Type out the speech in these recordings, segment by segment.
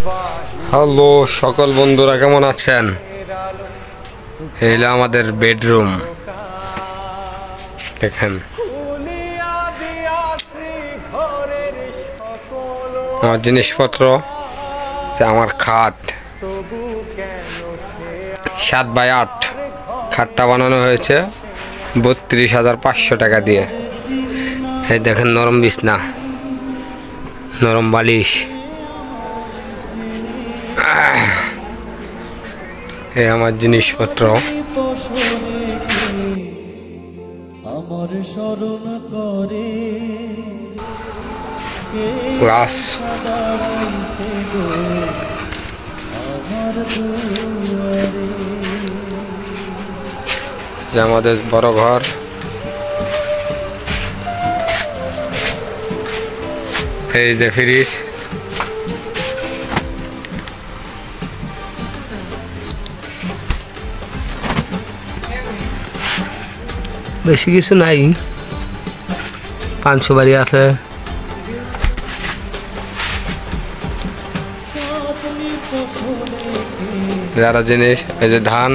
Hello সকল বন্ধুরা, কেমন আছেন? এই হলো আমাদের বেডরুম। দেখেন আমার জিনিসপত্র, আমার খাট 7x8 খাটটা বানানো হয়েছে 32,500 টাকা দিয়ে। এই দেখেন নরম বিছনা, নরম বালিশ। এই আমার জিনিসপত্র। গ্লাস, যে আমাদের বড় ঘর। এই যে ফ্রিজ, বেশি কিছু নাই, 500 বাড়ি আছে। যারা জিনিস, এই যে ধান,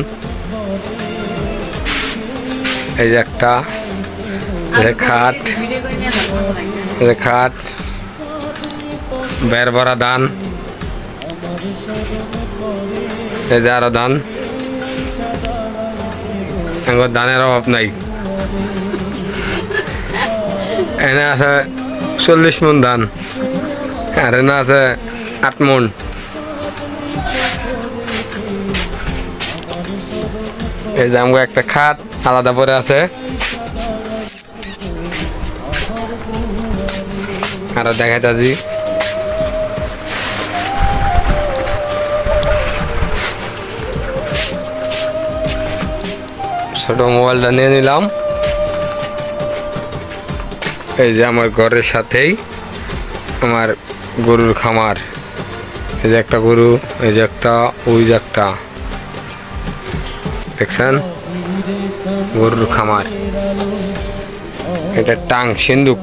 এই যে একটা খাট, বের ভরা ধান, এই যে আরো ধান। ধানের অভাব নাই। এনে আছে 40 মণ ধান, আর এনে আছে 8 মণ। এই যে আমাকে একটা খাট আলাদা পরে আছে। আরো দেখাইতাছি, ছোট মোবাইলটা নিয়ে নিলাম। এই যে আমার ঘরের সাথেই আমার গরুর খামার। এই যে একটা গরু, এই যে একটা, ওই যে একটা, দেখছেন গরুর খামার। এটা টাং সিন্ধুক।